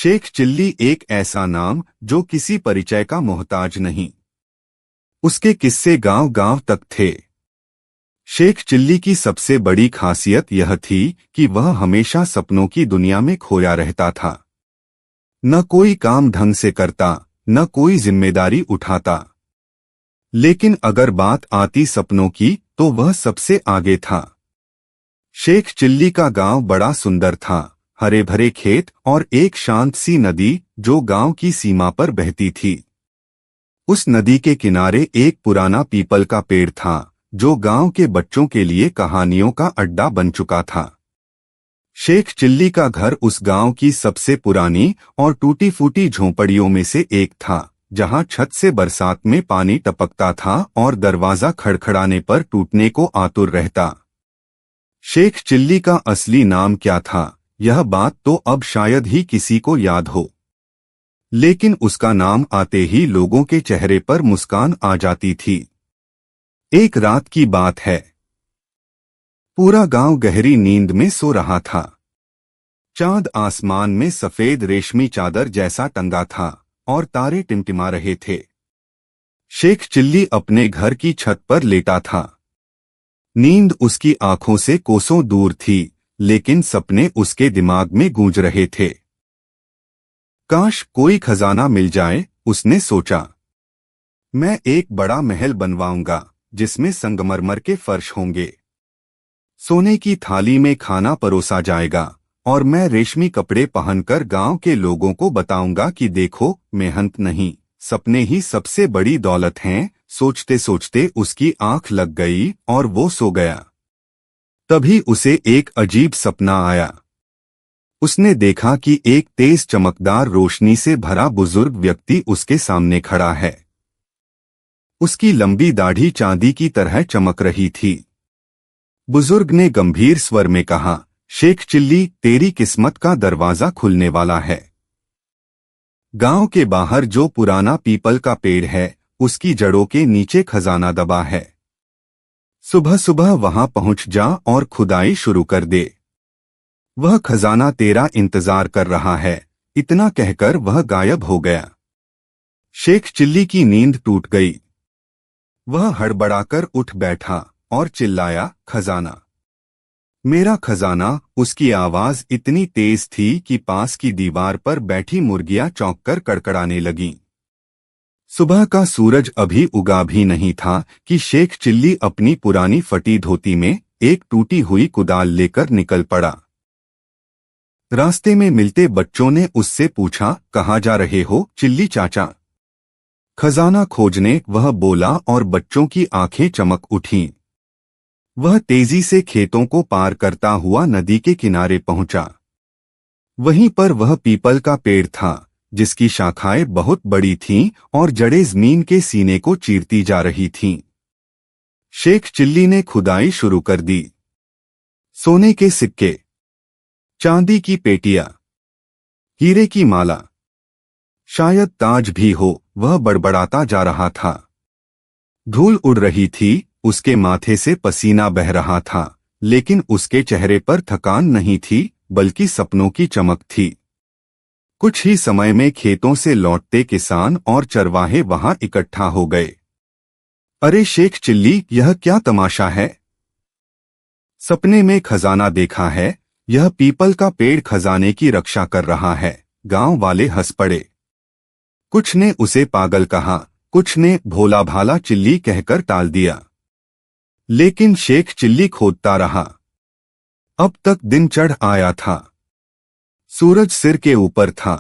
Sheikh chilli एक ऐसा नाम जो किसी परिचय का मोहताज नहीं। उसके किस्से गांव गांव तक थे। शेख चिल्ली की सबसे बड़ी खासियत यह थी कि वह हमेशा सपनों की दुनिया में खोया रहता था। न कोई काम ढंग से करता, न कोई जिम्मेदारी उठाता, लेकिन अगर बात आती सपनों की तो वह सबसे आगे था। शेख चिल्ली का गांव बड़ा सुंदर था, हरे भरे खेत और एक शांत सी नदी जो गांव की सीमा पर बहती थी। उस नदी के किनारे एक पुराना पीपल का पेड़ था जो गांव के बच्चों के लिए कहानियों का अड्डा बन चुका था। शेख चिल्ली का घर उस गांव की सबसे पुरानी और टूटी फूटी झोंपड़ियों में से एक था, जहां छत से बरसात में पानी टपकता था और दरवाजा खड़खड़ाने पर टूटने को आतुर रहता। शेख चिल्ली का असली नाम क्या था, यह बात तो अब शायद ही किसी को याद हो, लेकिन उसका नाम आते ही लोगों के चेहरे पर मुस्कान आ जाती थी। एक रात की बात है। पूरा गांव गहरी नींद में सो रहा था। चांद आसमान में सफेद रेशमी चादर जैसा टंगा था और तारे टिमटिमा रहे थे। शेख चिल्ली अपने घर की छत पर लेटा था। नींद उसकी आंखों से कोसों दूर थी, लेकिन सपने उसके दिमाग में गूंज रहे थे। काश कोई खजाना मिल जाए, उसने सोचा। मैं एक बड़ा महल बनवाऊंगा जिसमें संगमरमर के फर्श होंगे, सोने की थाली में खाना परोसा जाएगा और मैं रेशमी कपड़े पहनकर गांव के लोगों को बताऊंगा कि देखो, मेहनत नहीं, सपने ही सबसे बड़ी दौलत हैं। सोचते सोचते उसकी आंख लग गई और वो सो गया। तभी उसे एक अजीब सपना आया। उसने देखा कि एक तेज चमकदार रोशनी से भरा बुजुर्ग व्यक्ति उसके सामने खड़ा है। उसकी लंबी दाढ़ी चांदी की तरह चमक रही थी। बुजुर्ग ने गंभीर स्वर में कहा, शेख चिल्ली, तेरी किस्मत का दरवाजा खुलने वाला है। गांव के बाहर जो पुराना पीपल का पेड़ है, उसकी जड़ों के नीचे खजाना दबा है। सुबह सुबह वहां पहुंच जा और खुदाई शुरू कर दे। वह खजाना तेरा इंतजार कर रहा है। इतना कहकर वह गायब हो गया। शेख चिल्ली की नींद टूट गई। वह हड़बड़ाकर उठ बैठा और चिल्लाया, खजाना, मेरा खजाना। उसकी आवाज इतनी तेज थी कि पास की दीवार पर बैठी मुर्गियां चौंककर कड़कड़ाने लगीं। सुबह का सूरज अभी उगा भी नहीं था कि शेख चिल्ली अपनी पुरानी फटी धोती में एक टूटी हुई कुदाल लेकर निकल पड़ा। रास्ते में मिलते बच्चों ने उससे पूछा, कहाँ जा रहे हो चिल्ली चाचा? खजाना खोजने, वह बोला और बच्चों की आंखें चमक उठीं। वह तेजी से खेतों को पार करता हुआ नदी के किनारे पहुंचा। वहीं पर वह पीपल का पेड़ था जिसकी शाखाएं बहुत बड़ी थीं और जड़ें जमीन के सीने को चीरती जा रही थीं। शेख चिल्ली ने खुदाई शुरू कर दी। सोने के सिक्के, चांदी की पेटियां, हीरे की माला, शायद ताज भी हो, वह बड़बड़ाता जा रहा था। धूल उड़ रही थी, उसके माथे से पसीना बह रहा था, लेकिन उसके चेहरे पर थकान नहीं थी, बल्कि सपनों की चमक थी। कुछ ही समय में खेतों से लौटते किसान और चरवाहे वहां इकट्ठा हो गए। अरे शेख चिल्ली, यह क्या तमाशा है? सपने में खजाना देखा है। यह पीपल का पेड़ खजाने की रक्षा कर रहा है। गांव वाले हंस पड़े। कुछ ने उसे पागल कहा, कुछ ने भोला भाला चिल्ली कहकर टाल दिया, लेकिन शेख चिल्ली खोदता रहा। अब तक दिन चढ़ आया था। सूरज सिर के ऊपर था,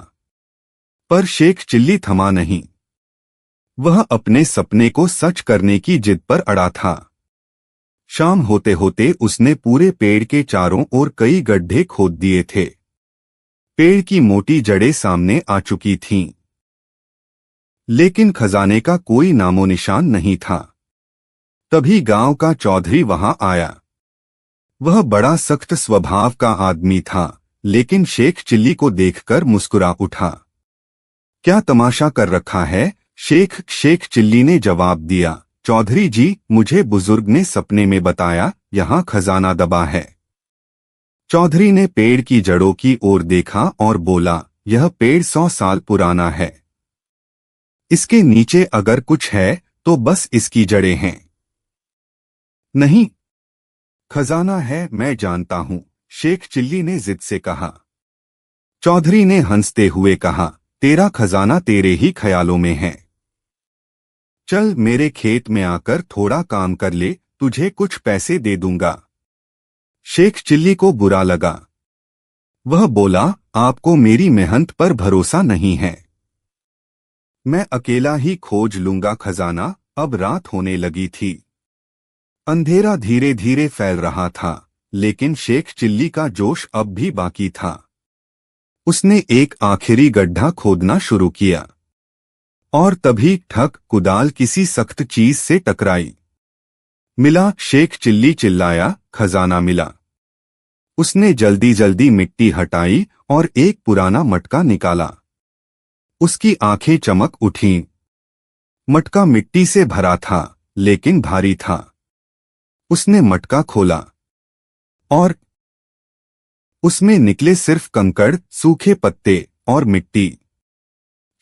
पर शेख चिल्ली थमा नहीं। वह अपने सपने को सच करने की जिद पर अड़ा था। शाम होते होते उसने पूरे पेड़ के चारों ओर कई गड्ढे खोद दिए थे। पेड़ की मोटी जड़ें सामने आ चुकी थीं, लेकिन खजाने का कोई नामो निशान नहीं था। तभी गांव का चौधरी वहां आया। वह बड़ा सख्त स्वभाव का आदमी था, लेकिन शेख चिल्ली को देखकर मुस्कुरा उठा। क्या तमाशा कर रखा है? शेख चिल्ली ने जवाब दिया, चौधरी जी, मुझे बुजुर्ग ने सपने में बताया, यहाँ खजाना दबा है। चौधरी ने पेड़ की जड़ों की ओर देखा और बोला, यह पेड़ 100 साल पुराना है। इसके नीचे अगर कुछ है तो बस इसकी जड़ें हैं। नहीं, खजाना है, मैं जानता हूं, शेख चिल्ली ने जिद से कहा। चौधरी ने हंसते हुए कहा, तेरा खजाना तेरे ही ख्यालों में है। चल मेरे खेत में आकर थोड़ा काम कर ले, तुझे कुछ पैसे दे दूंगा। शेख चिल्ली को बुरा लगा। वह बोला, आपको मेरी मेहनत पर भरोसा नहीं है। मैं अकेला ही खोज लूंगा खजाना। अब रात होने लगी थी। अंधेरा धीरे धीरे फैल रहा था, लेकिन शेख चिल्ली का जोश अब भी बाकी था। उसने एक आखिरी गड्ढा खोदना शुरू किया और तभी ठक कुदाल किसी सख्त चीज से टकराई। मिला, शेख चिल्ली चिल्लाया, खजाना मिला। उसने जल्दी जल्दी मिट्टी हटाई और एक पुराना मटका निकाला। उसकी आंखें चमक उठीं। मटका मिट्टी से भरा था, लेकिन भारी था। उसने मटका खोला और उसमें निकले सिर्फ कंकड़, सूखे पत्ते और मिट्टी।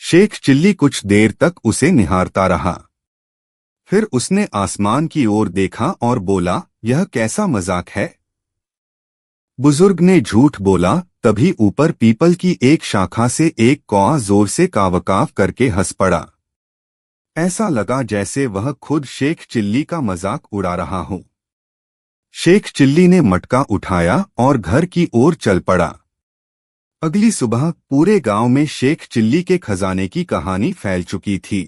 शेख चिल्ली कुछ देर तक उसे निहारता रहा। फिर उसने आसमान की ओर देखा और बोला, यह कैसा मजाक है। बुजुर्ग ने झूठ बोला। तभी ऊपर पीपल की एक शाखा से एक कौआ जोर से कावकाव करके हंस पड़ा। ऐसा लगा जैसे वह खुद शेख चिल्ली का मजाक उड़ा रहा हो। शेख चिल्ली ने मटका उठाया और घर की ओर चल पड़ा। अगली सुबह पूरे गांव में शेख चिल्ली के खजाने की कहानी फैल चुकी थी।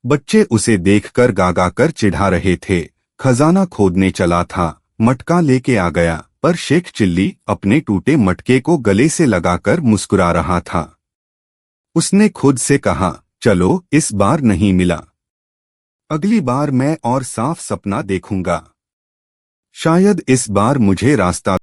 बच्चे उसे देखकर गागाकर चिढ़ा रहे थे। खजाना खोदने चला था, मटका लेके आ गया, पर शेख चिल्ली अपने टूटे मटके को गले से लगाकर मुस्कुरा रहा था। उसने खुद से कहा, चलो इस बार नहीं मिला, अगली बार मैं और साफ सपना देखूंगा। शायद इस बार मुझे रास्ता